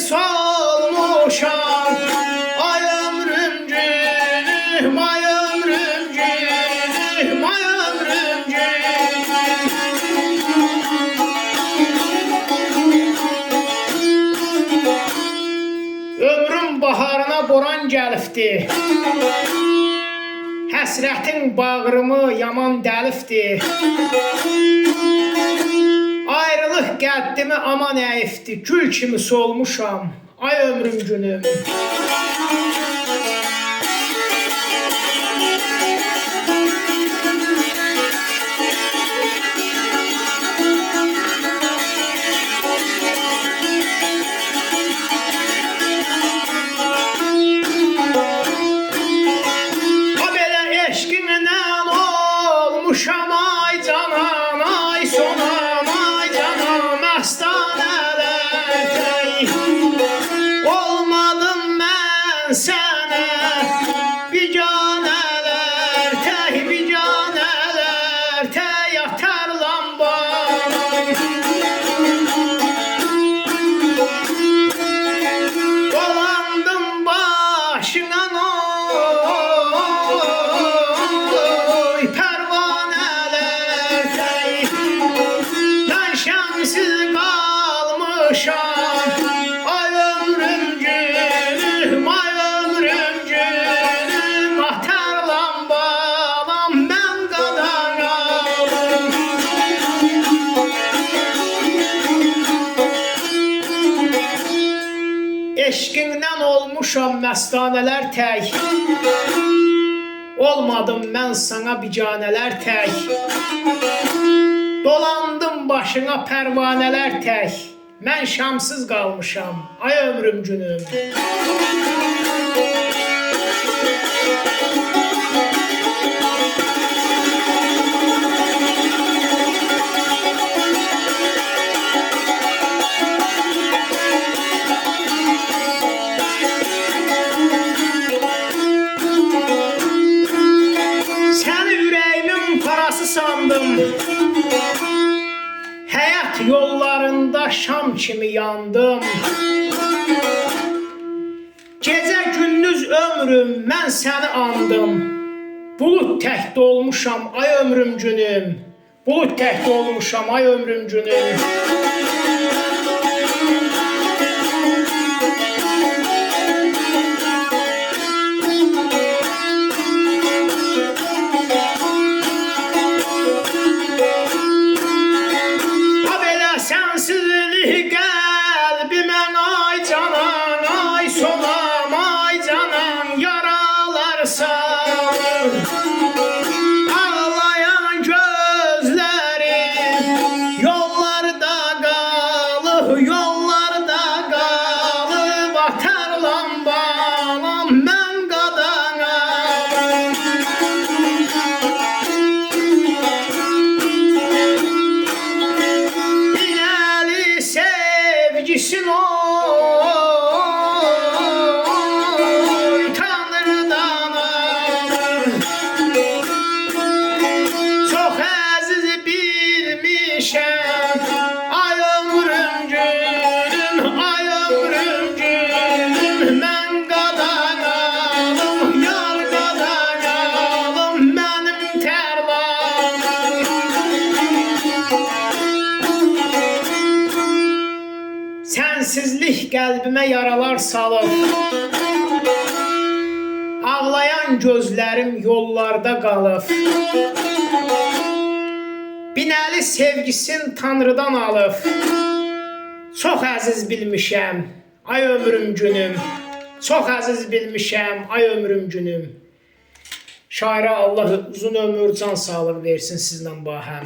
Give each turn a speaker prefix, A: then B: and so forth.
A: solmuşam. Ay ömrüm gülüm, ay ömrüm gülüm, ay ömrüm gülüm. Ömrüm baharına boran gəlifdi. Həsrətin bağrımı yaman dəlifdi. Ayrılıq qəddimi aman əyifdi. Gül kimi solmuşam. Ay ömrüm günüm. Olmuşam ay canan, ay sonam, ay canam, məstanələr. Olmadım mən sənə biganələr, biganələr, yatar lambam. Dolandım başına ay ömrüm gülüm, ay ömrüm gülüm, atarlam balam mən qadanalım. Eşqindən olmuşam məstanələr tək. Olmadım mən sana biganələr tək. Dolandım başına pərvanələr tək. Mən şamsız qalmışam, ay ömrüm günüm. Səni ürəyimin parası sandım. Həyat yollarında şam kimi yandım. Gecə gündüz ömrüm mən səni andım. Bulut tək dolmuşam ay ömrüm günüm. Bulut tək dolmuşam ay ömrüm günüm. Sensizlik qəlbimə ay canan, ay sonam, ay canan yaralar salır. Ağlayan gözlərim yollarda qalıb, yollarda qalıb, atarlam balam mən qadanalım. Sevgisin oy Tanrı'dan alır. Çok aziz bilmişəm ay ömrüm gülüm, ay ömrüm gülüm. Mən qadanalım, yar qadanalım, mənim tərlam. Sensizlik qəlbimə yaralar salıb. Ağlayan gözlərim yollarda qalıb. Binəli sevgisin Tanrıdan alıb. Çox əziz bilmişəm ay ömrüm günüm. Çox əziz bilmişəm ay ömrüm günüm. Şairə Allah uzun ömür, can sağlıq versin sizlə bahəm.